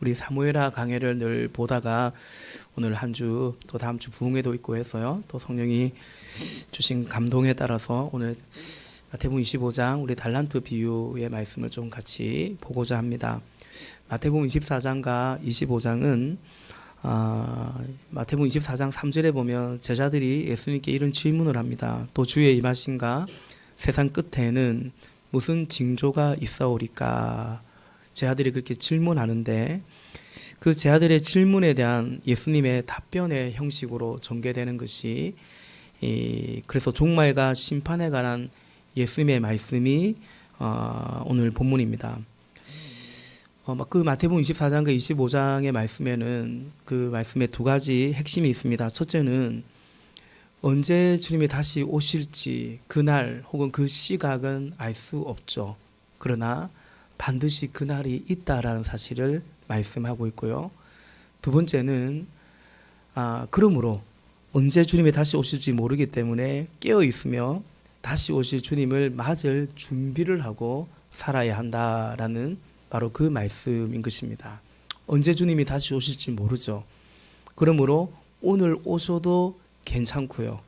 우리 사무엘하 강해를 늘 보다가 오늘 한 주 또 다음 주 부흥회도 있고 해서요. 또 성령이 주신 감동에 따라서 오늘 마태복음 25장 우리 달란트 비유의 말씀을 좀 같이 보고자 합니다. 마태복음 24장과 25장은 마태복음 24장 3절에 보면 제자들이 예수님께 이런 질문을 합니다. 또 주의 임하신가 세상 끝에는 무슨 징조가 있사오리까? 제자들이 그렇게 질문하는데 그 제자들의 질문에 대한 예수님의 답변의 형식으로 전개되는 것이 그래서 종말과 심판에 관한 예수님의 말씀이 오늘 본문입니다. 그 마태복음 24장과 25장의 말씀에는 그 말씀에 두 가지 핵심이 있습니다. 첫째는 언제 주님이 다시 오실지 그날 혹은 그 시각은 알 수 없죠. 그러나 반드시 그날이 있다라는 사실을 말씀하고 있고요. 두 번째는 그러므로 언제 주님이 다시 오실지 모르기 때문에 깨어 있으며 다시 오실 주님을 맞을 준비를 하고 살아야 한다라는 바로 그 말씀인 것입니다. 언제 주님이 다시 오실지 모르죠. 그러므로 오늘 오셔도 괜찮고요.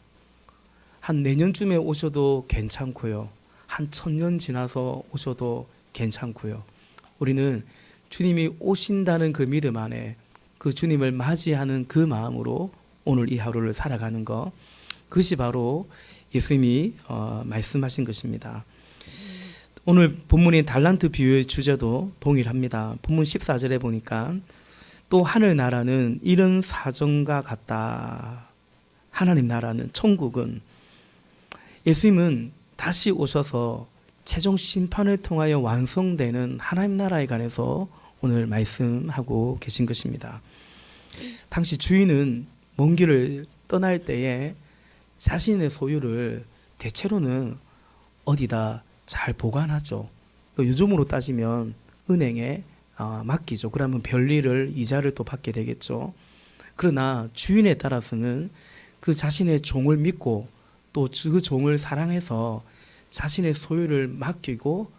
한 내년쯤에 오셔도 괜찮고요. 한 1000년 지나서 오셔도 괜찮고요. 우리는 주님이 오신다는 그 믿음 안에 그 주님을 맞이하는 그 마음으로 오늘 이 하루를 살아가는 것, 그것이 바로 예수님이 말씀하신 것입니다. 오늘 본문인 달란트 비유의 주제도 동일합니다. 본문 14절에 보니까 또 하늘 나라는 이런 사정과 같다. 하나님 나라는 천국은 예수님은 다시 오셔서 최종 심판을 통하여 완성되는 하나님 나라에 관해서 오늘 말씀하고 계신 것입니다. 당시 주인은 먼 길을 떠날 때에 자신의 소유를 대체로는 어디다 잘 보관하죠. 요즘으로 따지면 은행에 맡기죠. 그러면 별리를 이자를 또 받게 되겠죠. 그러나 주인에 따라서는 그 자신의 종을 믿고 또 그 종을 사랑해서 자신의 소유를 맡기고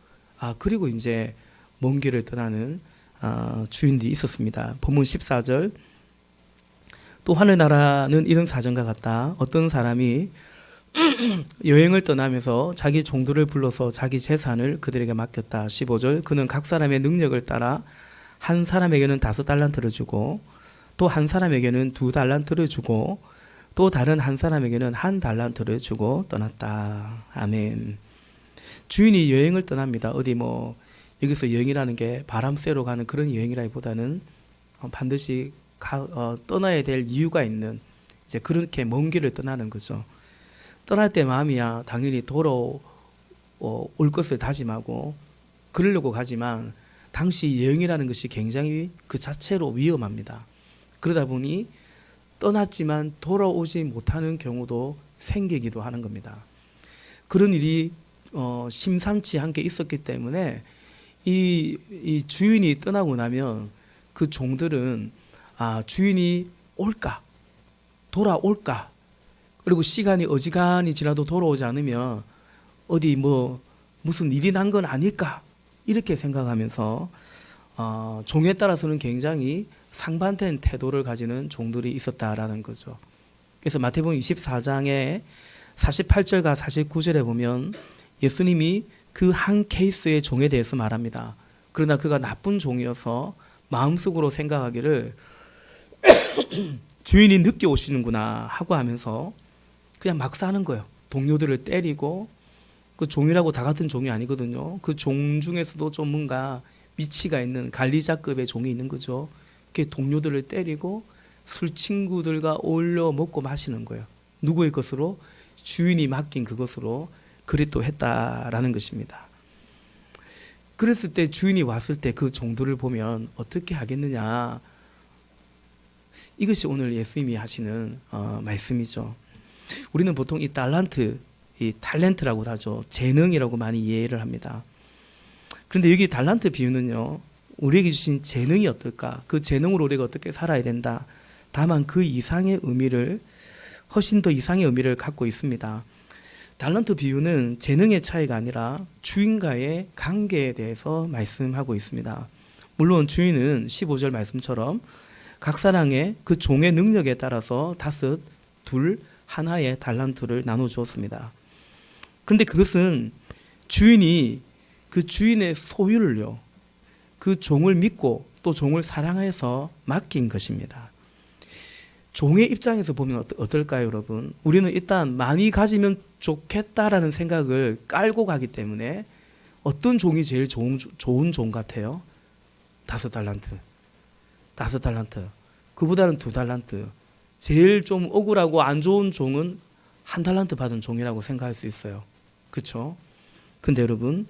그리고 이제 먼 길을 떠나는 주인들이 있었습니다. 본문 14절 또 하늘나라는 이런 사정과 같다. 어떤 사람이 여행을 떠나면서 자기 종들을 불러서 자기 재산을 그들에게 맡겼다. 15절 그는 각 사람의 능력을 따라 한 사람에게는 5달란트를 주고 또 한 사람에게는 2달란트를 주고 또 다른 한 사람에게는 1달란트를 주고 떠났다. 아멘. 주인이 여행을 떠납니다. 어디 여기서 여행이라는 게 바람 쐬러 가는 그런 여행이라기보다는 반드시 떠나야 될 이유가 있는 이제 그렇게 먼 길을 떠나는 거죠. 떠날 때 마음이야 당연히 돌아올 것을 다짐하고 그러려고 가지만 당시 여행이라는 것이 굉장히 그 자체로 위험합니다. 그러다 보니 떠났지만 돌아오지 못하는 경우도 생기기도 하는 겁니다. 그런 일이 심상치 않게 있었기 때문에 이 주인이 떠나고 나면 그 종들은 주인이 올까 돌아올까 그리고 시간이 어지간히 지나도 돌아오지 않으면 어디 무슨 일이 난 건 아닐까 이렇게 생각하면서 종에 따라서는 굉장히 상반된 태도를 가지는 종들이 있었다라는 거죠. 그래서 마태복음 24장의 48절과 49절에 보면 예수님이 그 한 케이스의 종에 대해서 말합니다. 그러나 그가 나쁜 종이어서 마음속으로 생각하기를 주인이 늦게 오시는구나 하고 하면서 그냥 막 사는 거예요. 동료들을 때리고 그 종이라고 다 같은 종이 아니거든요. 그 종 중에서도 좀 뭔가 위치가 있는 관리자급의 종이 있는 거죠. 그 동료들을 때리고 술 친구들과 어울려 먹고 마시는 거예요. 누구의 것으로? 주인이 맡긴 그것으로 그리 또 했다라는 것입니다. 그랬을 때 주인이 왔을 때 그 종들을 보면 어떻게 하겠느냐. 이것이 오늘 예수님이 하시는 말씀이죠. 우리는 보통 이 달란트, 이 탤런트라고 하죠. 재능이라고 많이 이해를 합니다. 그런데 여기 달란트 비유는요. 우리에게 주신 재능이 어떨까? 그 재능으로 우리가 어떻게 살아야 된다. 다만 그 이상의 의미를 훨씬 더 이상의 의미를 갖고 있습니다. 달란트 비유는 재능의 차이가 아니라 주인과의 관계에 대해서 말씀하고 있습니다. 물론 주인은 15절 말씀처럼 각 사람의 그 종의 능력에 따라서 5, 2, 하나의 달란트를 나눠 주었습니다. 그런데 그것은 주인이 그 주인의 소유를요, 그 종을 믿고 또 종을 사랑해서 맡긴 것입니다. 종의 입장에서 보면 어떨까요, 여러분? 우리는 일단 많이 가지면 좋겠다라는 생각을 깔고 가기 때문에 어떤 종이 제일 좋은 종 같아요? 5달란트. 5달란트. 그보다는 2달란트. 제일 좀 억울하고 안 좋은 종은 1달란트 받은 종이라고 생각할 수 있어요. 그렇죠? 근데 여러분,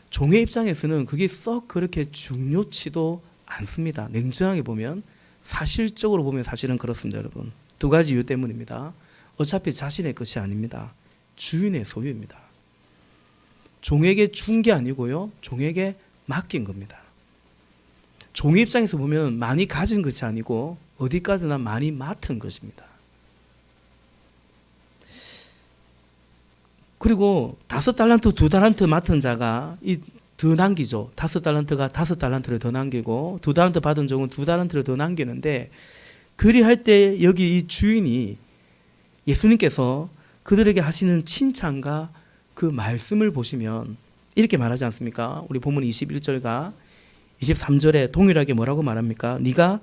종의 입장에서는 그게 썩 그렇게 중요치도 않습니다. 냉정하게 보면, 사실적으로 보면 사실은 그렇습니다, 여러분. 2가지 이유 때문입니다. 어차피 자신의 것이 아닙니다. 주인의 소유입니다. 종에게 준 게 아니고요, 종에게 맡긴 겁니다. 종의 입장에서 보면 많이 가진 것이 아니고 어디까지나 많이 맡은 것입니다. 그리고 5달란트, 2달란트 맡은 자가 더 남기죠. 5달란트가 5달란트를 더 남기고 2달란트 받은 종은 2달란트를 더 남기는데, 그리할 때 여기 이 주인이, 예수님께서 그들에게 하시는 칭찬과 그 말씀을 보시면 이렇게 말하지 않습니까? 우리 본문 21절과 23절에 동일하게 뭐라고 말합니까? 네가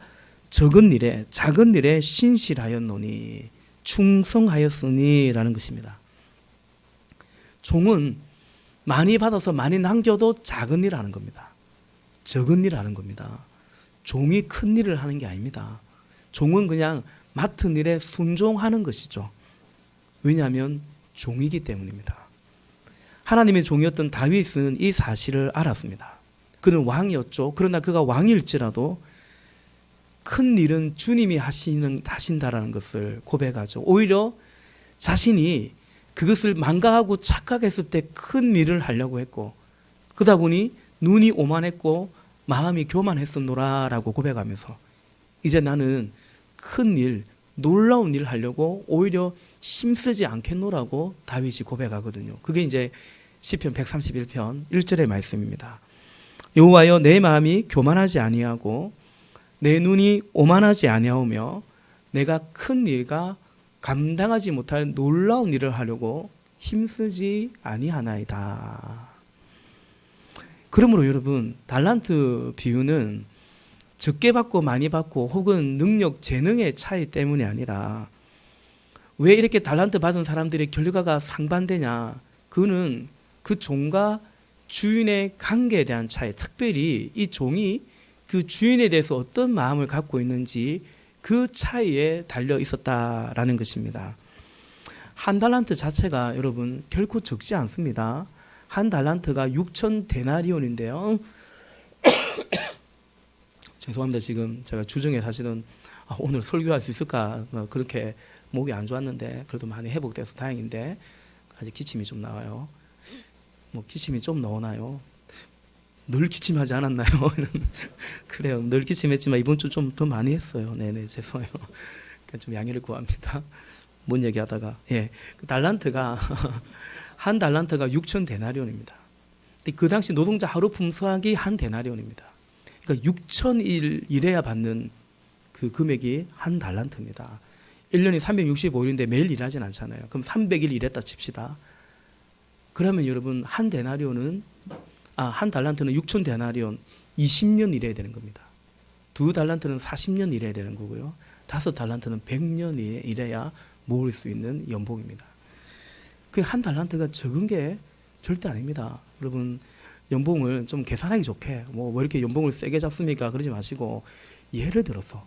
작은 일에 신실하였노니 충성하였으니 라는 것입니다. 종은 많이 받아서 많이 남겨도 작은 일을 하는 겁니다. 적은 일을 하는 겁니다. 종이 큰 일을 하는 게 아닙니다. 종은 그냥 맡은 일에 순종하는 것이죠. 왜냐하면 종이기 때문입니다. 하나님의 종이었던 다윗은 이 사실을 알았습니다. 그는 왕이었죠. 그러나 그가 왕일지라도 큰 일은 주님이 하신다라는 것을 고백하죠. 오히려 자신이 그것을 망각하고 착각했을 때 큰 일을 하려고 했고, 그러다 보니 눈이 오만했고 마음이 교만했었노라라고 고백하면서 이제 나는 큰 일, 놀라운 일을 하려고 오히려 힘쓰지 않겠노라고 다윗이 고백하거든요. 그게 이제 시편 131편 1절의 말씀입니다. 여호와여, 내 마음이 교만하지 아니하고 내 눈이 오만하지 아니하오며 내가 큰 일과 감당하지 못할 놀라운 일을 하려고 힘쓰지 아니하나이다. 그러므로 여러분, 달란트 비유는 적게 받고 많이 받고 혹은 능력, 재능의 차이 때문이 아니라, 왜 이렇게 달란트 받은 사람들의 결과가 상반되냐? 그는 그 종과 주인의 관계에 대한 차이, 특별히 이 종이 그 주인에 대해서 어떤 마음을 갖고 있는지 그 차이에 달려 있었다라는 것입니다. 1달란트 자체가 여러분 결코 적지 않습니다. 1달란트가 6천 데나리온인데요. 죄송합니다. 지금 제가 주중에 사실은 오늘 설교할 수 있을까 그렇게 목이 안 좋았는데 그래도 많이 회복돼서 다행인데, 아직 기침이 좀 나와요. 기침이 좀 나오나요? 늘 기침하지 않았나요? 그래요. 늘 기침했지만 이번 주 좀 더 많이 했어요. 네네, 죄송해요. 그러니까 좀 양해를 구합니다. 뭔 얘기하다가, 그 달란트가 1달란트가 6천 데나리온입니다. 근데 그 당시 노동자 하루 품삯이 1데나리온입니다. 그러니까 6천일 일해야 받는 그 금액이 1달란트입니다. 1년이 365일인데 매일 일하진 않잖아요. 그럼 300일 일했다 칩시다. 그러면 여러분 1달란트는 6천 데나리온, 20년 일해야 되는 겁니다. 2달란트는 40년 일해야 되는 거고요. 5달란트는 100년 일해야 모을 수 있는 연봉입니다. 그 1달란트가 적은 게 절대 아닙니다. 여러분, 연봉을 좀 계산하기 좋게 뭐 이렇게 연봉을 세게 잡습니까? 그러지 마시고, 예를 들어서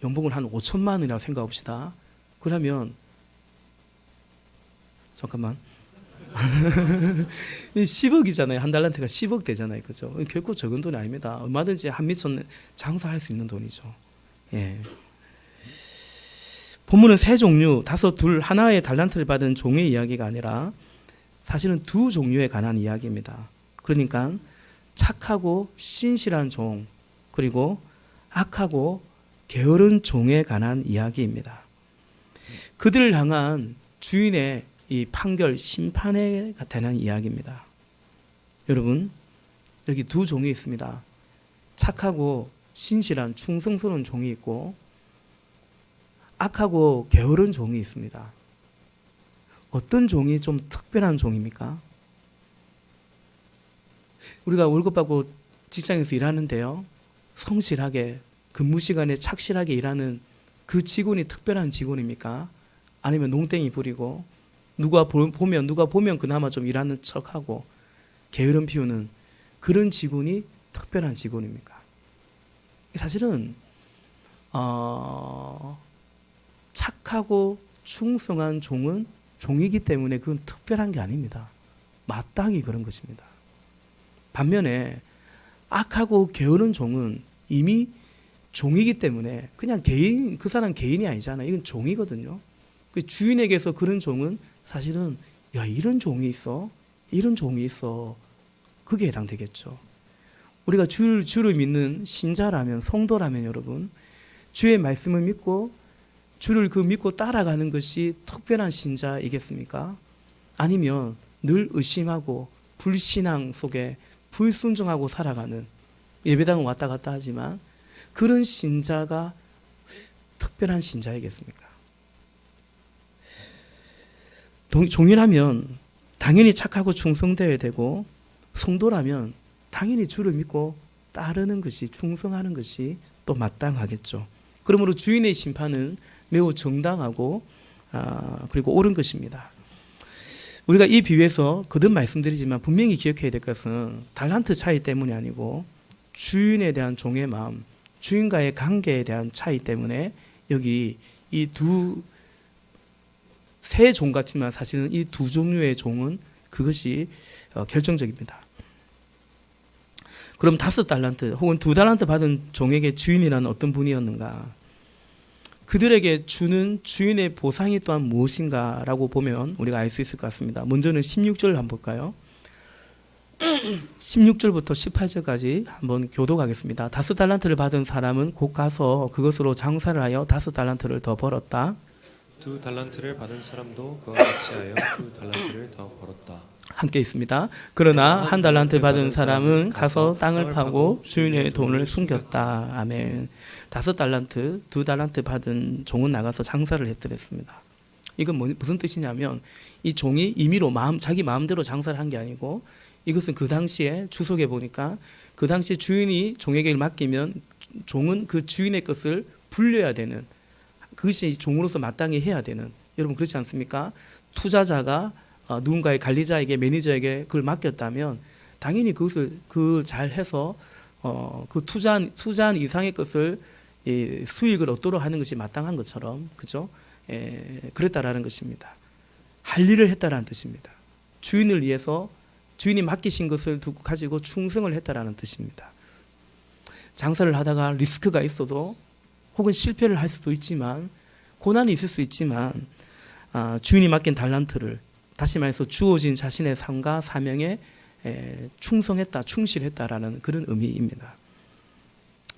연봉을 한 5천만 원이라고 생각합시다. 그러면 잠깐만 10억이잖아요. 1달란트가 10억 되잖아요. 그죠? 결코 적은 돈이 아닙니다. 얼마든지 한미천 장사할 수 있는 돈이죠. 본문은 세 종류, 5, 2, 하나의 달란트를 받은 종의 이야기가 아니라 사실은 2 종류에 관한 이야기입니다. 그러니까 착하고 신실한 종, 그리고 악하고 게으른 종에 관한 이야기입니다. 그들을 향한 주인의 이 판결, 심판에 관한 이야기입니다. 여러분, 여기 2 종이 있습니다. 착하고 신실한 충성스러운 종이 있고 악하고 게으른 종이 있습니다. 어떤 종이 좀 특별한 종입니까? 우리가 월급 받고 직장에서 일하는데요, 성실하게 근무 시간에 착실하게 일하는 그 직원이 특별한 직원입니까? 아니면 농땡이 부리고 누가 보면 그나마 좀 일하는 척하고 게으름 피우는 그런 직원이 특별한 직원입니까? 사실은 착하고 충성한 종은 종이기 때문에 그건 특별한 게 아닙니다. 마땅히 그런 것입니다. 반면에 악하고 게으른 종은 이미 종이기 때문에 그냥 개인, 그 사람 개인이 아니잖아요. 이건 종이거든요. 그 주인에게서 그런 종은 사실은 야, 이런 종이 있어? 이런 종이 있어. 그게 해당되겠죠. 우리가 주를 믿는 신자라면, 성도라면 여러분, 주의 말씀을 믿고 주를 믿고 따라가는 것이 특별한 신자이겠습니까? 아니면 늘 의심하고 불신앙 속에 불순종하고 살아가는, 예배당은 왔다 갔다 하지만 그런 신자가 특별한 신자이겠습니까? 종이라면 당연히 착하고 충성되어야 되고, 성도라면 당연히 주를 믿고 따르는 것이, 충성하는 것이 또 마땅하겠죠. 그러므로 주인의 심판은 매우 정당하고 그리고 옳은 것입니다. 우리가 이 비유에서 거듭 말씀드리지만 분명히 기억해야 될 것은 달란트 차이 때문이 아니고 주인에 대한 종의 마음, 주인과의 관계에 대한 차이 때문에 여기 이 세 종 같지만 사실은 이 두 종류의 종은 그것이 결정적입니다. 그럼 5달란트 혹은 2달란트 받은 종에게 주인이라는 어떤 분이었는가? 그들에게 주는 주인의 보상이 또한 무엇인가 라고 보면 우리가 알 수 있을 것 같습니다. 먼저는 16절을 한번 볼까요? 16절부터 18절까지 한번 교독하겠습니다. 5달란트를 받은 사람은 곧 가서 그것으로 장사를 하여 5달란트를 더 벌었다. 2달란트를 받은 사람도 그와 같이 하여 2달란트를 더 벌었다. 함께 있습니다. 그러나 1달란트 받은 사람은 가서 땅을 파고 주인의 돈을 숨겼다. 아멘. 5달란트, 2달란트 받은 종은 나가서 장사를 했더랬습니다. 이건 무슨 뜻이냐면 이 종이 임의로 자기 마음대로 장사를 한 게 아니고, 이것은 그 당시에 주석에 보니까 그 당시에 주인이 종에게 맡기면 종은 그 주인의 것을 불려야 되는, 그것이 종으로서 마땅히 해야 되는, 여러분 그렇지 않습니까? 투자자가 누군가의 관리자에게, 매니저에게 그걸 맡겼다면 당연히 그것을 잘 해서 그 투자한 이상의 것을 수익을 얻도록 하는 것이 마땅한 것처럼, 그죠? 그랬다라는 것입니다. 할 일을 했다라는 뜻입니다. 주인을 위해서 주인이 맡기신 것을 가지고 충성을 했다라는 뜻입니다. 장사를 하다가 리스크가 있어도 혹은 실패를 할 수도 있지만, 고난이 있을 수 있지만 주인이 맡긴 달란트를, 다시 말해서 주어진 자신의 삶과 사명에 충성했다, 충실했다라는 그런 의미입니다.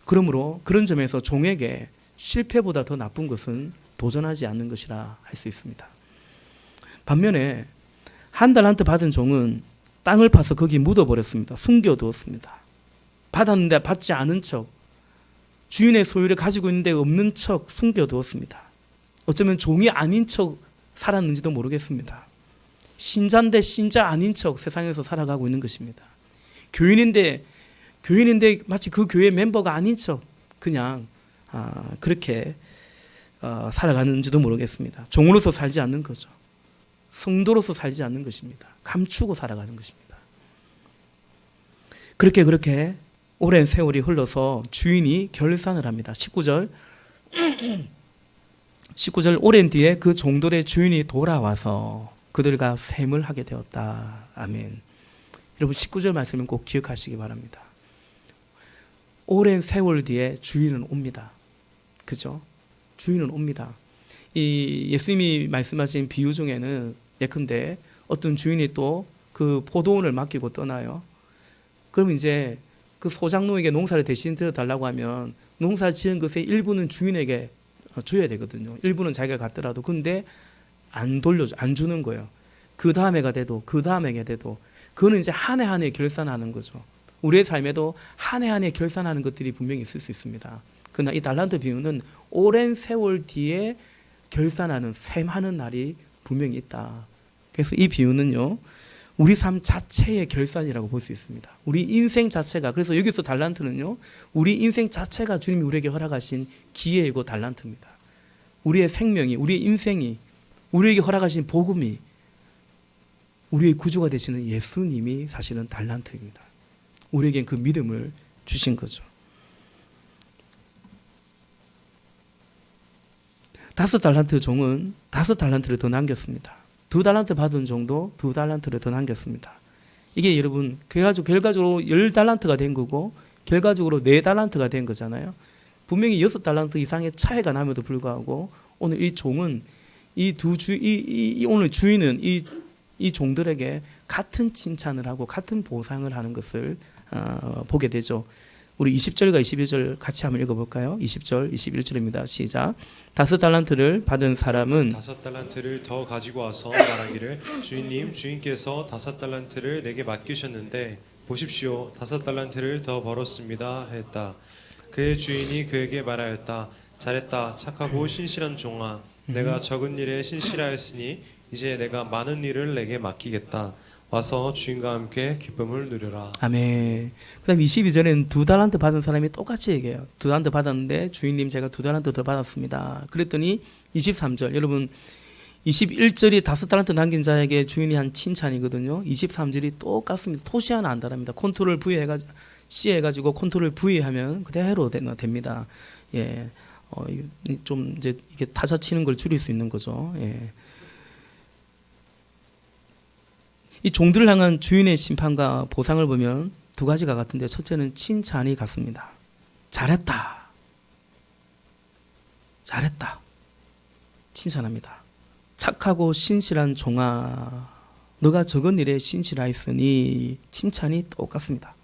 그러므로 그런 점에서 종에게 실패보다 더 나쁜 것은 도전하지 않는 것이라 할 수 있습니다. 반면에 1달란트 받은 종은 땅을 파서 거기 묻어버렸습니다. 숨겨두었습니다. 받았는데 받지 않은 척, 주인의 소유를 가지고 있는데 없는 척 숨겨두었습니다. 어쩌면 종이 아닌 척 살았는지도 모르겠습니다. 신자인데 신자 아닌 척 세상에서 살아가고 있는 것입니다. 교인인데 마치 그 교회 멤버가 아닌 척 그냥 그렇게 살아가는지도 모르겠습니다. 종으로서 살지 않는 거죠. 성도로서 살지 않는 것입니다. 감추고 살아가는 것입니다. 그렇게 오랜 세월이 흘러서 주인이 결산을 합니다. 19절 오랜 뒤에 그 종들의 주인이 돌아와서 그들과 셈을 하게 되었다. 아멘. 여러분 19절 말씀은 꼭 기억하시기 바랍니다. 오랜 세월 뒤에 주인은 옵니다. 그죠? 주인은 옵니다. 이 예수님이 말씀하신 비유 중에는 예컨대 어떤 주인이 또 그 포도원을 맡기고 떠나요. 그럼 이제 그 소작농에게 농사를 대신 들어달라고 하면 농사 지은 것의 일부는 주인에게 줘야 되거든요. 일부는 자기가 갖더라도. 근데 안 주는 거예요. 그 다음에가 돼도 그거는 이제 한 해 한 해 결산하는 거죠. 우리의 삶에도 한 해 한 해 결산하는 것들이 분명히 있을 수 있습니다. 그러나 이 달란트 비유는 오랜 세월 뒤에 결산하는 셈하는 날이 분명히 있다. 그래서 이 비유는요, 우리 삶 자체의 결산이라고 볼 수 있습니다. 우리 인생 자체가, 그래서 여기서 달란트는요, 우리 인생 자체가 주님이 우리에게 허락하신 기회이고 달란트입니다. 우리의 생명이, 우리의 인생이, 우리에게 허락하신 복음이, 우리의 구주가 되시는 예수님이 사실은 달란트입니다. 우리에겐 그 믿음을 주신 거죠. 5달란트 종은 5달란트를 더 남겼습니다. 2달란트 받은 종도 2달란트를 더 남겼습니다. 이게 여러분 결과적으로 10달란트가 된 거고 결과적으로 4달란트가 된 거잖아요. 분명히 6달란트 이상의 차이가 남에도 불구하고 오늘 이 종은 오늘 주인은 이 종들에게 같은 칭찬을 하고 같은 보상을 하는 것을 보게 되죠. 우리 20절과 21절 같이 한번 읽어볼까요? 20절, 21절입니다. 시작. 5달란트를 받은 사람은 5달란트를 더 가지고 와서 말하기를 주인님 주인께서 5달란트를 내게 맡기셨는데 보십시오 5달란트를 더 벌었습니다 했다. 그의 주인이 그에게 말하였다. 잘했다 착하고 신실한 종아 내가 적은 일에 신실하였으니 이제 내가 많은 일을 내게 맡기겠다. 와서 주인과 함께 기쁨을 누려라. 아멘. 그다음 22절에는 2달란트 받은 사람이 똑같이 얘기해요. 2달란트 받았는데 주인님 제가 2달란트 더 받았습니다. 그랬더니 23절 여러분 21절이 5달란트 남긴 자에게 주인이 한 칭찬이거든요. 23절이 똑같습니다. 토시 하나 안 다릅니다. 컨트롤 V 해가지고 C 해가지고 컨트롤 V 하면 그대로 됩니다. 예, 좀 이제 이게 타자 치는 걸 줄일 수 있는 거죠. 예. 이 종들을 향한 주인의 심판과 보상을 보면 두 가지가 같은데 첫째는 칭찬이 같습니다. 잘했다. 잘했다. 칭찬합니다. 착하고 신실한 종아 너가 적은 일에 신실하였으니 칭찬이 똑같습니다.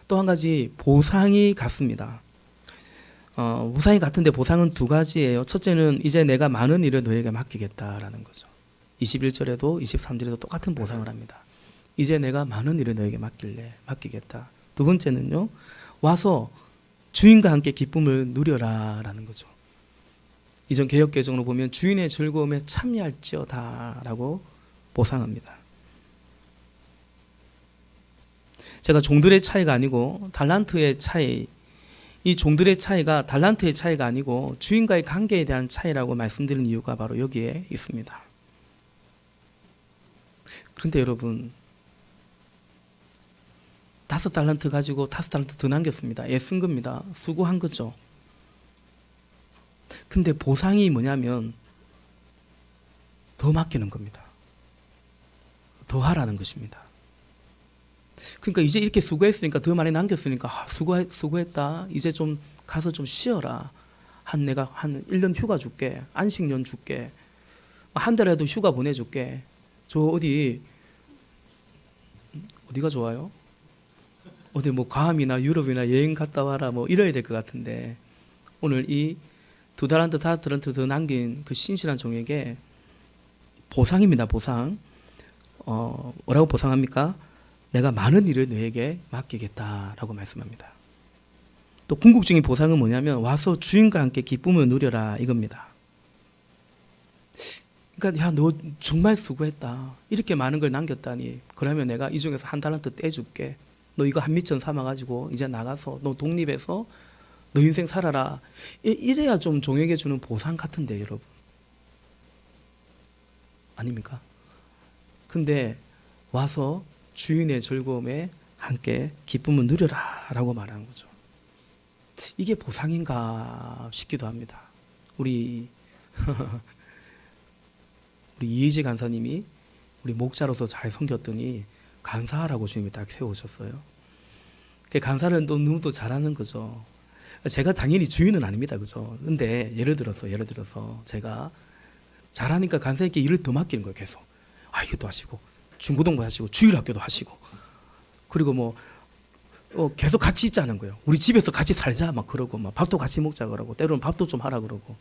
또 한 가지 보상이 같습니다. 보상이 같은데 보상은 두 가지예요. 첫째는 이제 내가 많은 일을 너에게 맡기겠다라는 거죠. 21절에도 23절에도 똑같은 보상을 합니다. 이제 내가 많은 일을 너에게 맡기겠다. 두 번째는요. 와서 주인과 함께 기쁨을 누려라 라는 거죠. 이전 개역개정으로 보면 주인의 즐거움에 참여할지어다 라고 보상합니다. 제가 종들의 차이가 아니고 달란트의 차이, 이 종들의 차이가 달란트의 차이가 아니고 주인과의 관계에 대한 차이라고 말씀드리는 이유가 바로 여기에 있습니다. 그런데 여러분 5달란트 가지고 5달란트 더 남겼습니다. 애쓴 겁니다. 수고한 거죠. 근데 보상이 뭐냐면 더 맡기는 겁니다. 더 하라는 것입니다. 그러니까 이제 이렇게 수고했으니까 더 많이 남겼으니까 수고했다. 이제 좀 가서 좀 쉬어라. 내가 한 1년 휴가 줄게. 안식년 줄게. 한 달에도 휴가 보내줄게. 저 어디가 좋아요? 어디 뭐 괌이나 유럽이나 여행 갔다 와라 뭐 이래야 될 것 같은데 오늘 이 2달란트 5달란트 더 남긴 그 신실한 종에게 보상입니다. 보상. 뭐라고 보상합니까? 내가 많은 일을 너에게 맡기겠다라고 말씀합니다. 또 궁극적인 보상은 뭐냐면 와서 주인과 함께 기쁨을 누려라 이겁니다. 그러니까 야 너 정말 수고했다. 이렇게 많은 걸 남겼다니. 그러면 내가 이 중에서 1달란트 떼줄게. 너 이거 한 미천 삼아가지고 이제 나가서 너 독립해서 너 인생 살아라. 이래야 좀 종에게 주는 보상 같은데 여러분. 아닙니까? 근데 와서 주인의 즐거움에 함께 기쁨을 누려라 라고 말하는 거죠. 이게 보상인가 싶기도 합니다. 우리 이혜지 간사님이 우리 목자로서 잘 섬겼더니 간사라고 주님이 딱 세우셨어요. 간사는 또 너무 또 잘하는 거죠. 제가 당연히 주인은 아닙니다, 그죠? 근데 예를 들어서 제가 잘하니까 간사님께 일을 더 맡기는 거예요, 계속. 이것도 하시고 중고등부 하시고 주일학교도 하시고 그리고 뭐 계속 같이 있자는 거예요. 우리 집에서 같이 살자 막 그러고 막 밥도 같이 먹자 그러고 때로는 밥도 좀 하라 그러고.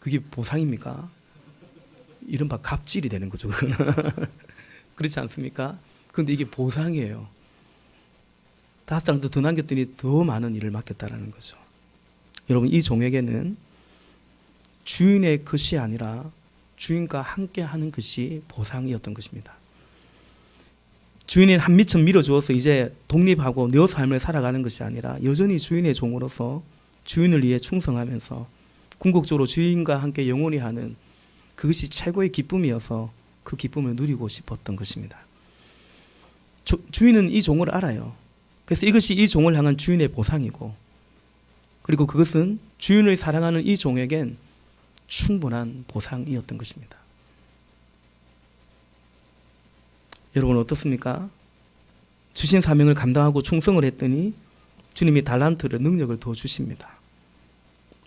그게 보상입니까? 이른바 갑질이 되는 거죠. 그거는. 그렇지 않습니까? 그런데 이게 보상이에요. 5달란트 더 남겼더니 더 많은 일을 맡겼다라는 거죠. 여러분, 이 종에게는 주인의 것이 아니라 주인과 함께 하는 것이 보상이었던 것입니다. 주인이 한 미천 밀어주어서 이제 독립하고 내 삶을 살아가는 것이 아니라 여전히 주인의 종으로서 주인을 위해 충성하면서 궁극적으로 주인과 함께 영원히 하는 그것이 최고의 기쁨이어서 그 기쁨을 누리고 싶었던 것입니다. 주인은 이 종을 알아요. 그래서 이것이 이 종을 향한 주인의 보상이고, 그리고 그것은 주인을 사랑하는 이 종에겐 충분한 보상이었던 것입니다. 여러분 어떻습니까? 주신 사명을 감당하고 충성을 했더니 주님이 달란트를, 능력을 더 주십니다.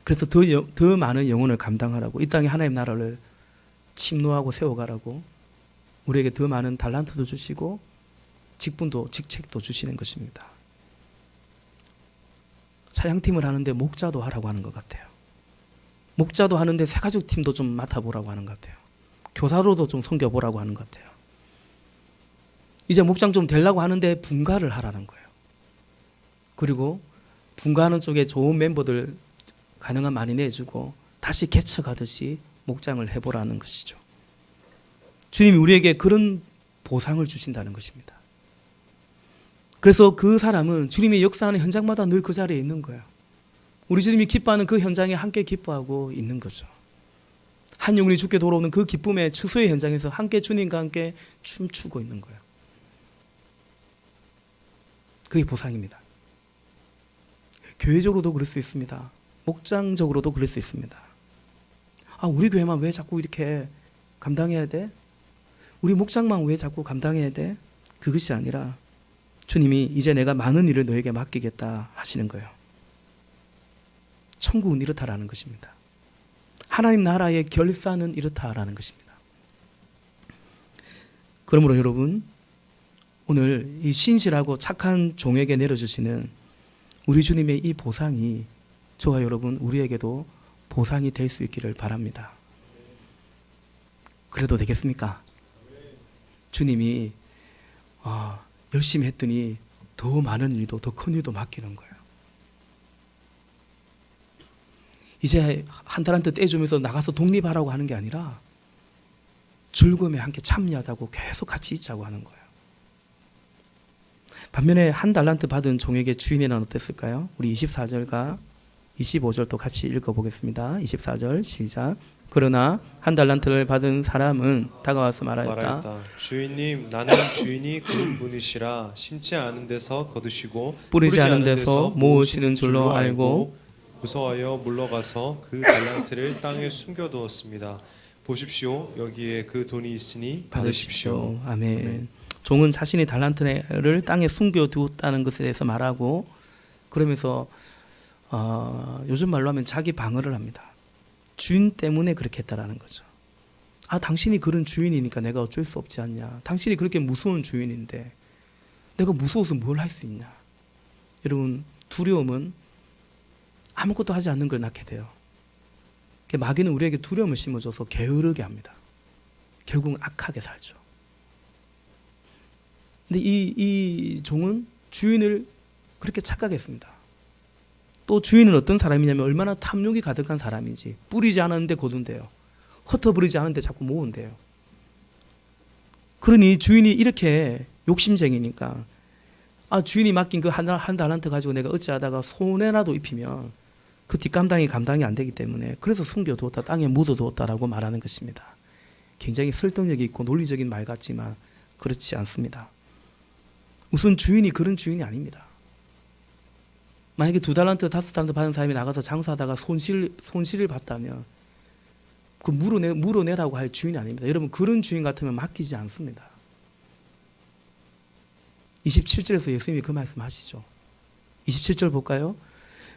그래서 더 많은 영혼을 감당하라고, 이 땅에 하나님 나라를 침노하고 세워가라고 우리에게 더 많은 달란트도 주시고 직분도, 직책도 주시는 것입니다. 사양팀을 하는데 목자도 하라고 하는 것 같아요. 목자도 하는데 새가족팀도 좀 맡아보라고 하는 것 같아요. 교사로도 좀 섬겨보라고 하는 것 같아요. 이제 목장 좀 되려고 하는데 분가를 하라는 거예요. 그리고 분가하는 쪽에 좋은 멤버들 가능한 많이 내주고 다시 개척하듯이 목장을 해보라는 것이죠. 주님이 우리에게 그런 보상을 주신다는 것입니다. 그래서 그 사람은 주님이 역사하는 현장마다 늘 그 자리에 있는 거예요. 우리 주님이 기뻐하는 그 현장에 함께 기뻐하고 있는 거죠. 한 영혼이 죽게 돌아오는 그 기쁨의 추수의 현장에서 함께 주님과 함께 춤추고 있는 거예요. 그게 보상입니다. 교회적으로도 그럴 수 있습니다. 목장적으로도 그럴 수 있습니다. 아, 우리 교회만 왜 자꾸 이렇게 감당해야 돼? 우리 목장만 왜 자꾸 감당해야 돼? 그것이 아니라 주님이 이제 내가 많은 일을 너에게 맡기겠다 하시는 거예요. 천국은 이렇다라는 것입니다. 하나님 나라의 결산은 이렇다라는 것입니다. 그러므로 여러분, 오늘 이 신실하고 착한 종에게 내려주시는 우리 주님의 이 보상이 저와 여러분 우리에게도 보상이 될 수 있기를 바랍니다. 그래도 되겠습니까? 주님이 열심히 했더니 더 많은 일도, 더 큰 일도 맡기는 거예요. 이제 한 달한테 떼주면서 나가서 독립하라고 하는 게 아니라 즐거움에 함께 참여하자고 계속 같이 있자고 하는 거예요. 반면에 한 달란트 받은 종에게 주인에는 어땠을까요? 우리 24절과 25절도 같이 읽어보겠습니다. 24절 시작. 그러나 한 달란트를 받은 사람은 다가와서 말하였다. 주인님, 나는 주인이 그런 분이시라 심지 않은 데서 거두시고 뿌리지 않은 데서 모으시는 줄로 알고 무서워하여 물러가서 그 달란트를 땅에 숨겨두었습니다. 보십시오, 여기에 그 돈이 있으니 받으십시오. 아멘. 아멘. 종은 자신이 달란트를 땅에 숨겨두었다는 것에 대해서 말하고, 그러면서 요즘 말로 하면 자기 방어를 합니다. 주인 때문에 그렇게 했다라는 거죠. 아, 당신이 그런 주인이니까 내가 어쩔 수 없지 않냐. 당신이 그렇게 무서운 주인인데 내가 무서워서 뭘 할 수 있냐. 여러분, 두려움은 아무것도 하지 않는 걸 낳게 돼요. 마귀는 우리에게 두려움을 심어줘서 게으르게 합니다. 결국은 악하게 살죠. 근데 이 종은 주인을 그렇게 착각했습니다. 또 주인은 어떤 사람이냐면 얼마나 탐욕이 가득한 사람인지, 뿌리지 않았는데 거둔대요. 흩어버리지 않았는데 자꾸 모은대요. 그러니 주인이 이렇게 욕심쟁이니까, 아, 주인이 맡긴 그 한 달란트 가지고 내가 어찌하다가 손해라도 입히면 그 뒷감당이 감당이 안 되기 때문에 그래서 숨겨두었다, 땅에 묻어두었다라고 말하는 것입니다. 굉장히 설득력이 있고 논리적인 말 같지만 그렇지 않습니다. 우선 주인이 그런 주인이 아닙니다. 만약에 2달란트, 5달란트 받은 사람이 나가서 장사하다가 손실을 봤다면 그 물어내라고 할 주인이 아닙니다. 여러분, 그런 주인 같으면 맡기지 않습니다. 27절에서 예수님이 그 말씀 하시죠. 27절 볼까요?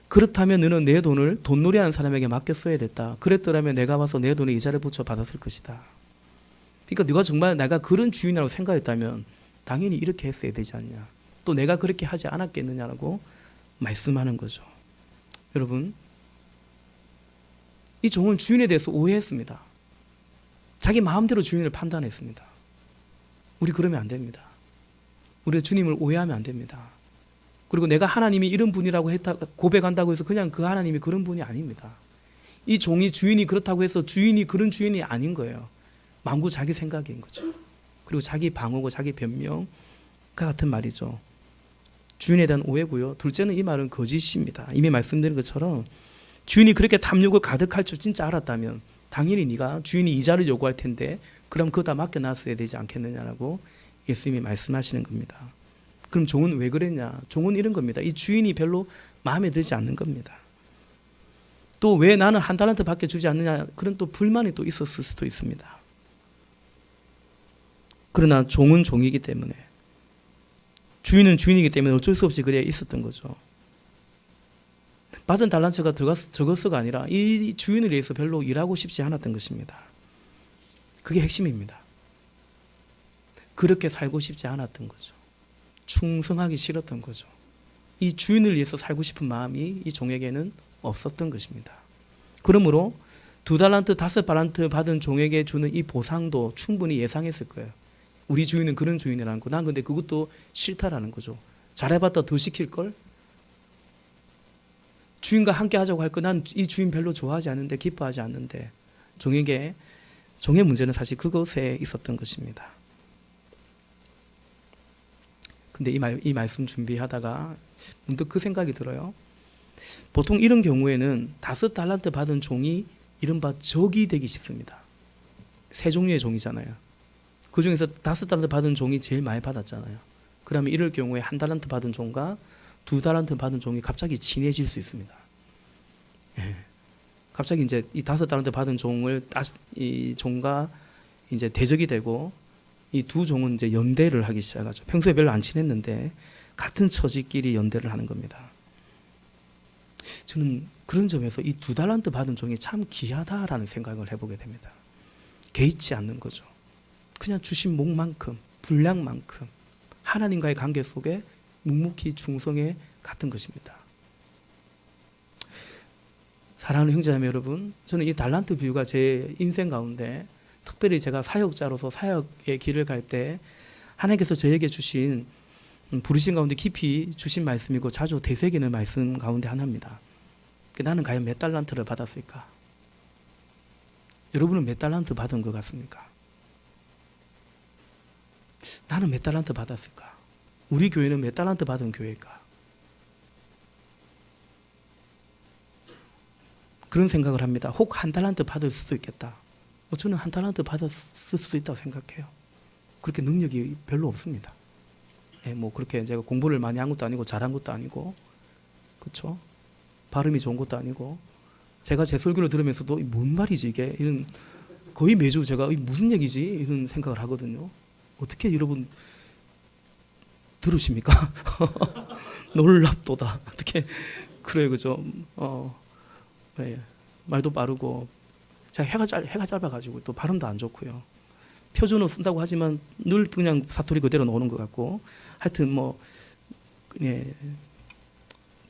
그렇다면 너는 내 돈을 돈놀이하는 사람에게 맡겼어야 됐다. 그랬더라면 내가 와서 내 돈에 이자를 붙여 받았을 것이다. 그러니까 네가 정말 내가 그런 주인이라고 생각했다면 당연히 이렇게 했어야 되지 않냐. 또 내가 그렇게 하지 않았겠느냐라고 말씀하는 거죠. 여러분, 이 종은 주인에 대해서 오해했습니다. 자기 마음대로 주인을 판단했습니다. 우리 그러면 안 됩니다. 우리 주님을 오해하면 안 됩니다. 그리고 내가 하나님이 이런 분이라고 고백한다고 해서 그냥 그 하나님이 그런 분이 아닙니다. 이 종이 주인이 그렇다고 해서 주인이 그런 주인이 아닌 거예요. 만구 자기 생각인 거죠. 그리고 자기 방어고 자기 변명과 같은 말이죠. 주인에 대한 오해고요. 둘째는 이 말은 거짓입니다. 이미 말씀드린 것처럼 주인이 그렇게 탐욕을 가득할 줄 진짜 알았다면 당연히 네가 주인이 이자를 요구할 텐데 그럼 그거 다 맡겨놨어야 되지 않겠느냐라고 예수님이 말씀하시는 겁니다. 그럼 종은 왜 그랬냐? 종은 이런 겁니다. 이 주인이 별로 마음에 들지 않는 겁니다. 또 왜 나는 한 달란트 밖에 주지 않느냐? 그런 또 불만이 또 있었을 수도 있습니다. 그러나 종은 종이기 때문에, 주인은 주인이기 때문에 어쩔 수 없이 그래 있었던 거죠. 받은 달란트가 적어서가 아니라 이 주인을 위해서 별로 일하고 싶지 않았던 것입니다. 그게 핵심입니다. 그렇게 살고 싶지 않았던 거죠. 충성하기 싫었던 거죠. 이 주인을 위해서 살고 싶은 마음이 이 종에게는 없었던 것입니다. 그러므로 2달란트, 5달란트 받은 종에게 주는 이 보상도 충분히 예상했을 거예요. 우리 주인은 그런 주인이라는 거. 난 근데 그것도 싫다라는 거죠. 잘해봤다 더 시킬걸? 주인과 함께 하자고 할 거 난 이 주인 별로 좋아하지 않는데, 기뻐하지 않는데. 종의 문제는 사실 그것에 있었던 것입니다. 근데 이 말씀 준비하다가 문득 그 생각이 들어요. 보통 이런 경우에는 5달란트 받은 종이 이른바 적이 되기 쉽습니다. 세 종류의 종이잖아요. 그 중에서 5달란트 받은 종이 제일 많이 받았잖아요. 그러면 이럴 경우에 1달란트 받은 종과 2달란트 받은 종이 갑자기 친해질 수 있습니다. 예. 갑자기 이제 이 5달란트 받은 이 종과 이제 대적이 되고 이 두 종은 이제 연대를 하기 시작하죠. 평소에 별로 안 친했는데 같은 처지끼리 연대를 하는 겁니다. 저는 그런 점에서 이 2달란트 받은 종이 참 귀하다라는 생각을 해보게 됩니다. 개의치 않는 거죠. 그냥 주신 목만큼, 분량만큼 하나님과의 관계 속에 묵묵히 충성해 갔던 것입니다. 사랑하는 형제자매 여러분, 저는 이 달란트 비유가 제 인생 가운데 특별히 제가 사역자로서 사역의 길을 갈 때 하나님께서 저에게 주신 부르신 가운데 깊이 주신 말씀이고 자주 되새기는 말씀 가운데 하나입니다. 나는 과연 몇 달란트를 받았을까? 여러분은 몇 달란트 받은 것 같습니까? 나는 몇 달란트 받았을까? 우리 교회는 몇 달란트 받은 교회일까? 그런 생각을 합니다. 혹 1달란트 받을 수도 있겠다. 저는 1달란트 받았을 수도 있다고 생각해요. 그렇게 능력이 별로 없습니다. 뭐 그렇게 제가 공부를 많이 한 것도 아니고 잘한 것도 아니고, 그렇죠? 발음이 좋은 것도 아니고, 제가 제 설교를 들으면서도 뭔 말이지 이게, 이런 거의 매주 제가 무슨 얘기지 이런 생각을 하거든요. 어떻게 여러분 들으십니까? 놀랍도다. 어떻게 그래요, 그죠? 네. 말도 빠르고, 제가 해가 짧아가지고 또 발음도 안 좋고요. 표준어 쓴다고 하지만 늘 그냥 사투리 그대로 나오는 것 같고, 하여튼 예,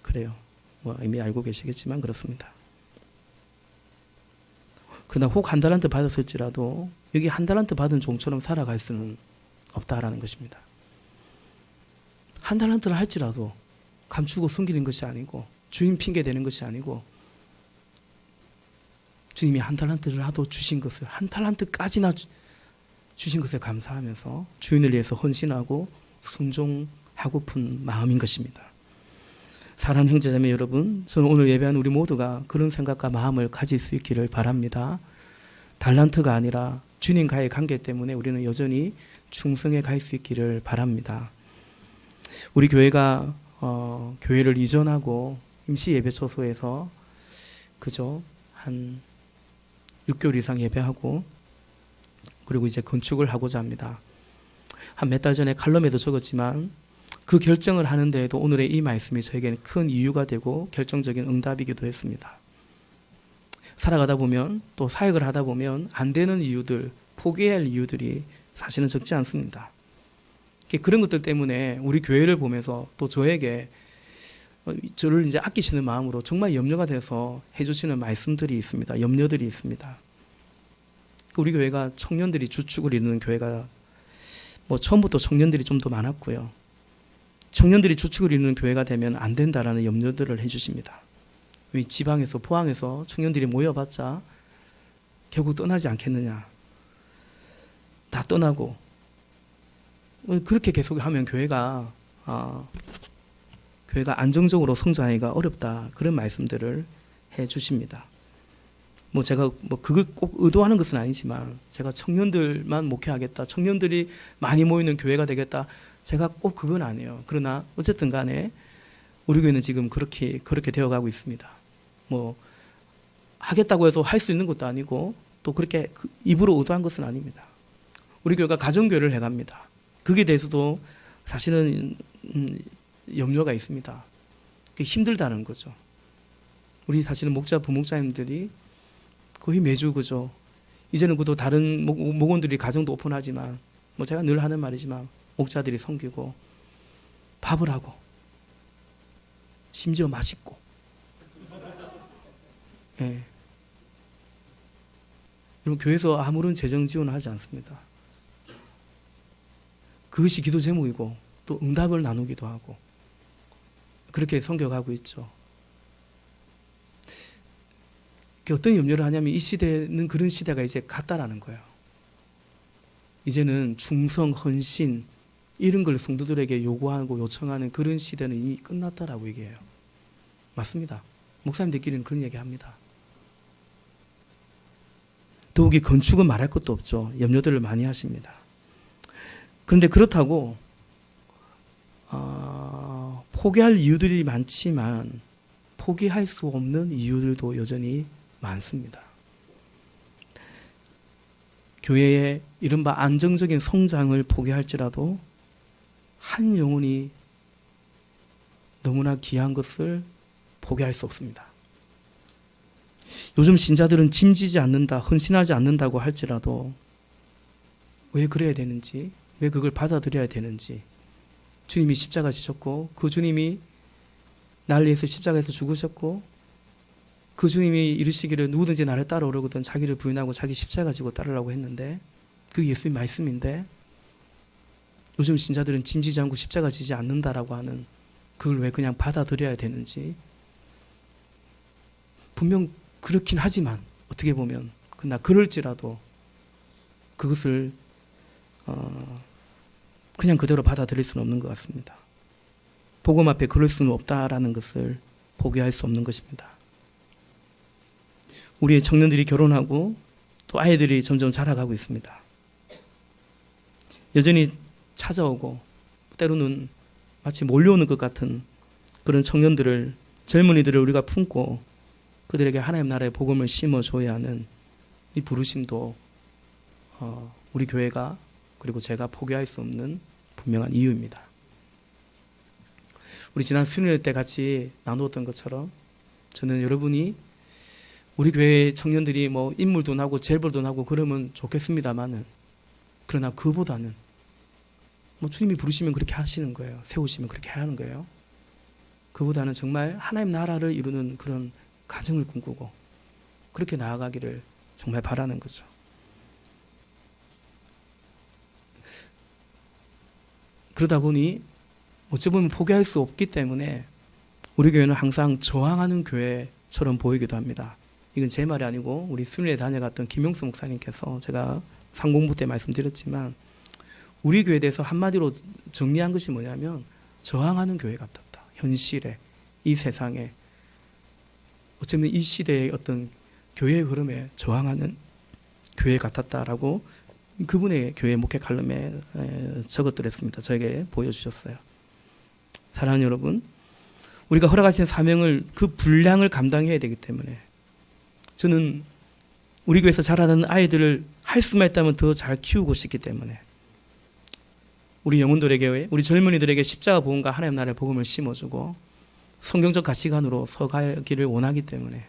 그래요. 이미 알고 계시겠지만 그렇습니다. 그러나 혹 1달란트 받았을지라도 여기 1달란트 받은 종처럼 살아갈 수는 없다라는 것입니다. 1달란트를 할지라도 감추고 숨기는 것이 아니고, 주인 핑계 대는 것이 아니고, 주님이 1달란트를 하도 주신 것을 1달란트까지나 주신 것에 감사하면서 주인을 위해서 헌신하고 순종하고픈 마음인 것입니다. 사랑하는 형제자매 여러분, 저는 오늘 예배한 우리 모두가 그런 생각과 마음을 가질 수 있기를 바랍니다. 달란트가 아니라 주님과의 관계 때문에 우리는 여전히 충성해 갈 수 있기를 바랍니다. 우리 교회가 교회를 이전하고 임시 예배 초소에서 그저 한 6개월 이상 예배하고, 그리고 이제 건축을 하고자 합니다. 한 몇 달 전에 칼럼에도 적었지만 그 결정을 하는 데에도 오늘의 이 말씀이 저에게는 큰 이유가 되고 결정적인 응답이기도 했습니다. 살아가다 보면, 또 사역을 하다 보면 안 되는 이유들, 포기해야 할 이유들이 사실은 적지 않습니다. 그런 것들 때문에 우리 교회를 보면서 또 저에게 저를 이제 아끼시는 마음으로 정말 염려가 돼서 해주시는 말씀들이 있습니다. 염려들이 있습니다. 우리 교회가 청년들이 주축을 이루는 교회가 뭐 처음부터 청년들이 좀 더 많았고요. 청년들이 주축을 이루는 교회가 되면 안 된다라는 염려들을 해주십니다. 이 지방에서 포항에서 청년들이 모여봤자 결국 떠나지 않겠느냐. 다 떠나고 그렇게 계속하면 교회가 안정적으로 성장하기가 어렵다. 그런 말씀들을 해주십니다. 뭐 제가 뭐 그걸 꼭 의도하는 것은 아니지만 제가 청년들만 목회하겠다. 청년들이 많이 모이는 교회가 되겠다. 제가 꼭 그건 아니에요. 그러나 어쨌든 간에 우리 교회는 지금 그렇게 되어가고 있습니다. 뭐 하겠다고 해서 할 수 있는 것도 아니고 또 그렇게 입으로 의도한 것은 아닙니다. 우리 교회가 가정교회를 해갑니다. 그게 대해서도 사실은 염려가 있습니다. 그게 힘들다는 거죠. 우리 사실은 목자 부목자님들이 거의 매주 그죠. 이제는 그도 다른 목원들이 가정도 오픈하지만 뭐 제가 늘 하는 말이지만 목자들이 섬기고 밥을 하고 심지어 맛있고 예. 여러분 교회에서 아무런 재정 지원을 하지 않습니다. 그것이 기도 제목이고 또 응답을 나누기도 하고 그렇게 섬겨가고 있죠. 어떤 염려를 하냐면 이 시대는 그런 시대가 이제 갔다라는 거예요. 이제는 충성, 헌신 이런 걸 성도들에게 요구하고 요청하는 그런 시대는 이미 끝났다라고 얘기해요. 맞습니다. 목사님들끼리는 그런 얘기합니다. 더욱이 건축은 말할 것도 없죠. 염려들을 많이 하십니다. 그런데 그렇다고 포기할 이유들이 많지만 포기할 수 없는 이유들도 여전히 많습니다. 교회의 이른바 안정적인 성장을 포기할지라도 한 영혼이 너무나 귀한 것을 포기할 수 없습니다. 요즘 신자들은 짐지지 않는다, 헌신하지 않는다고 할지라도 왜 그래야 되는지, 왜 그걸 받아들여야 되는지, 주님이 십자가 지셨고 그 주님이 나를 위해서 십자가에서 죽으셨고 그 주님이 이르시기를 누구든지 나를 따라오려거든 자기를 부인하고 자기 십자가 지고 따르라고 했는데 그게 예수님 말씀인데 요즘 신자들은 짐지지 않고 십자가 지지 않는다라고 하는 그걸 왜 그냥 받아들여야 되는지 분명 그렇긴 하지만 어떻게 보면 그러나 그럴지라도 그것을 그냥 그대로 받아들일 수는 없는 것 같습니다. 복음 앞에 그럴 수는 없다라는 것을 포기할 수 없는 것입니다. 우리의 청년들이 결혼하고 또 아이들이 점점 자라가고 있습니다. 여전히 찾아오고 때로는 마치 몰려오는 것 같은 그런 청년들을 젊은이들을 우리가 품고 그들에게 하나님 나라의 복음을 심어줘야 하는 이 부르심도 우리 교회가 그리고 제가 포기할 수 없는 분명한 이유입니다. 우리 지난 수요일 때 같이 나누었던 것처럼 저는 여러분이 우리 교회 청년들이 뭐 인물도 나고 재벌도 나고 그러면 좋겠습니다만은 그러나 그보다는 뭐 주님이 부르시면 그렇게 하시는 거예요. 세우시면 그렇게 하는 거예요. 그보다는 정말 하나님 나라를 이루는 그런 가정을 꿈꾸고 그렇게 나아가기를 정말 바라는 거죠. 그러다 보니 어찌 보면 포기할 수 없기 때문에 우리 교회는 항상 저항하는 교회처럼 보이기도 합니다. 이건 제 말이 아니고 우리 수련회 다녀갔던 김용수 목사님께서 제가 상공부 때 말씀드렸지만 우리 교회에 대해서 한마디로 정리한 것이 뭐냐면 저항하는 교회 같았다. 현실에 이 세상에 어쩌면 이 시대의 어떤 교회의 흐름에 저항하는 교회 같았다라고 그분의 교회 목회 칼럼에 적어드렸습니다. 저에게 보여주셨어요. 사랑하는 여러분, 우리가 허락하신 사명을 그 분량을 감당해야 되기 때문에 저는 우리 교회에서 자라는 아이들을 할 수만 있다면 더 잘 키우고 싶기 때문에 우리 영혼들에게 우리 젊은이들에게 십자가 복음과 하나님 나라의 복음을 심어주고 성경적 가치관으로 서가기를 원하기 때문에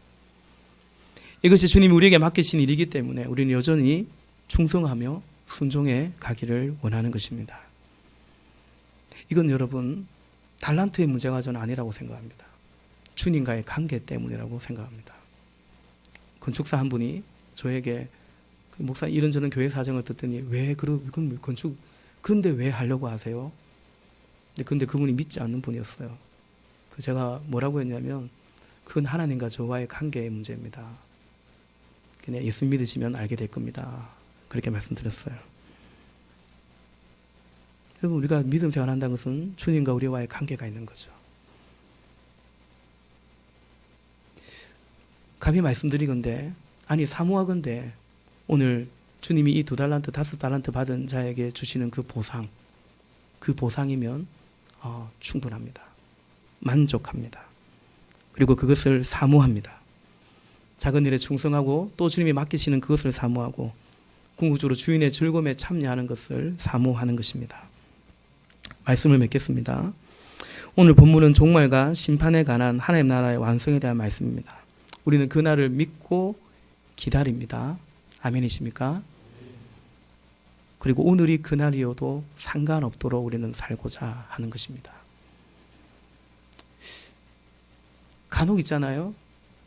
이것이 주님이 우리에게 맡기신 일이기 때문에 우리는 여전히 충성하며 순종해 가기를 원하는 것입니다. 이건 여러분 달란트의 문제가 저는 아니라고 생각합니다. 주님과의 관계 때문이라고 생각합니다. 건축사 한 분이 저에게 목사 이런저런 교회 사정을 듣더니 왜 그건 건축 그런데 왜 하려고 하세요? 근데 그분이 믿지 않는 분이었어요. 제가 뭐라고 했냐면 그건 하나님과 저와의 관계의 문제입니다. 그냥 예수 믿으시면 알게 될 겁니다. 그렇게 말씀드렸어요. 여러분, 우리가 믿음 생활한다는 것은 주님과 우리와의 관계가 있는 거죠. 감히 말씀드리건대, 아니 사모하건대 오늘 주님이 이 2달란트, 5달란트 받은 자에게 주시는 그 보상이면 충분합니다. 만족합니다. 그리고 그것을 사모합니다. 작은 일에 충성하고 또 주님이 맡기시는 그것을 사모하고 궁극적으로 주인의 즐거움에 참여하는 것을 사모하는 것입니다. 말씀을 맺겠습니다. 오늘 본문은 종말과 심판에 관한 하나님 나라의 완성에 대한 말씀입니다. 우리는 그 날을 믿고 기다립니다. 아멘이십니까? 그리고 오늘이 그날이어도 상관없도록 우리는 살고자 하는 것입니다. 간혹 있잖아요.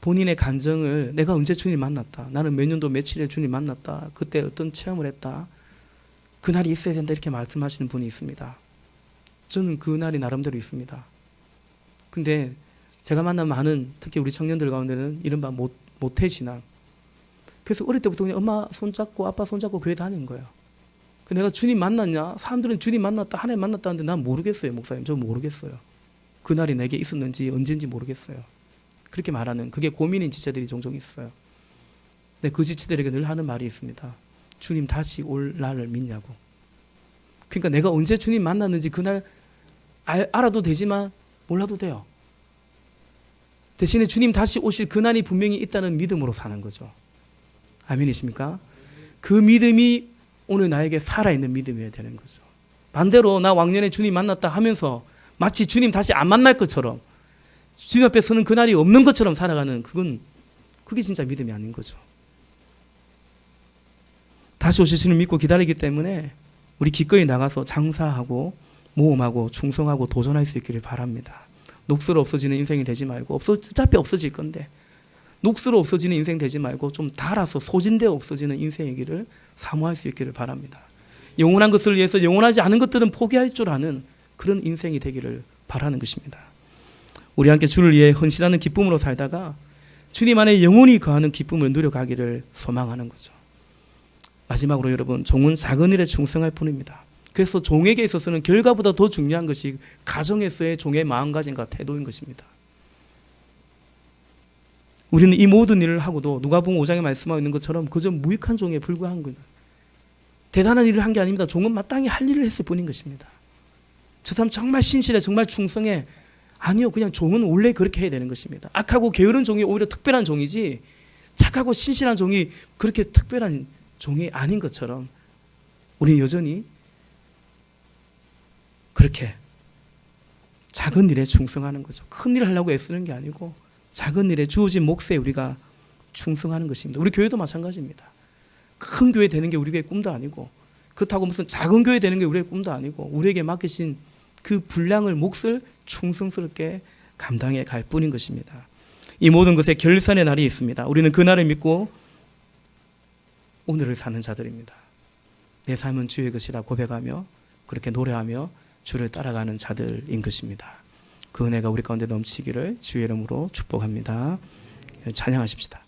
본인의 감정을 내가 언제 주님 만났다. 나는 몇 년도 며칠에 주님 만났다. 그때 어떤 체험을 했다. 그날이 있어야 된다. 이렇게 말씀하시는 분이 있습니다. 저는 그날이 나름대로 있습니다. 근데 제가 만난 많은 특히 우리 청년들 가운데는 이른바 모태신앙. 그래서 어릴 때부터 그냥 엄마 손잡고 아빠 손잡고 교회 다니는 거예요. 내가 주님 만났냐? 사람들은 주님 만났다, 하나님 만났다 하는데 난 모르겠어요, 목사님. 저 모르겠어요. 그날이 내게 있었는지 언제인지 모르겠어요. 그렇게 말하는, 그게 고민인 지체들이 종종 있어요. 근데 그 지체들에게 늘 하는 말이 있습니다. 주님 다시 올 날을 믿냐고. 그러니까 내가 언제 주님 만났는지 그날 알아도 되지만 몰라도 돼요. 대신에 주님 다시 오실 그날이 분명히 있다는 믿음으로 사는 거죠. 아멘이십니까? 그 믿음이 오늘 나에게 살아있는 믿음이어야 되는 거죠. 반대로 나 왕년에 주님 만났다 하면서 마치 주님 다시 안 만날 것처럼 주님 앞에 서는 그날이 없는 것처럼 살아가는 그게 진짜 믿음이 아닌 거죠. 다시 오실 주님 믿고 기다리기 때문에 우리 기꺼이 나가서 장사하고 모험하고 충성하고 도전할 수 있기를 바랍니다. 녹슬어 없어지는 인생이 되지 말고 어차피 없어질 건데 녹슬어 없어지는 인생 되지 말고 좀 달아서 소진되어 없어지는 인생이기를 사모할 수 있기를 바랍니다. 영원한 것을 위해서 영원하지 않은 것들은 포기할 줄 아는 그런 인생이 되기를 바라는 것입니다. 우리 함께 주를 위해 헌신하는 기쁨으로 살다가 주님 안에 영원히 거하는 기쁨을 누려가기를 소망하는 거죠. 마지막으로 여러분, 종은 작은 일에 충성할 뿐입니다. 그래서 종에게 있어서는 결과보다 더 중요한 것이 가정에서의 종의 마음가짐과 태도인 것입니다. 우리는 이 모든 일을 하고도 누가복음 5장에 말씀하고 있는 것처럼 그저 무익한 종에 불과한 거예요. 대단한 일을 한 게 아닙니다. 종은 마땅히 할 일을 했을 뿐인 것입니다. 저 사람 정말 신실해, 정말 충성해. 아니요, 그냥 종은 원래 그렇게 해야 되는 것입니다. 악하고 게으른 종이 오히려 특별한 종이지 착하고 신실한 종이 그렇게 특별한 종이 아닌 것처럼 우리는 여전히 그렇게 작은 일에 충성하는 거죠. 큰 일을 하려고 애쓰는 게 아니고 작은 일에 주어진 몫에 우리가 충성하는 것입니다. 우리 교회도 마찬가지입니다. 큰 교회 되는 게 우리 교회 꿈도 아니고 그렇다고 무슨 작은 교회 되는 게 우리의 꿈도 아니고 우리에게 맡기신 그 분량을 몫을 충성스럽게 감당해 갈 뿐인 것입니다. 이 모든 것에 결산의 날이 있습니다. 우리는 그 날을 믿고 오늘을 사는 자들입니다. 내 삶은 주의 것이라 고백하며 그렇게 노래하며 주를 따라가는 자들인 것입니다. 그 은혜가 우리 가운데 넘치기를 주의 이름으로 축복합니다. 찬양하십시다.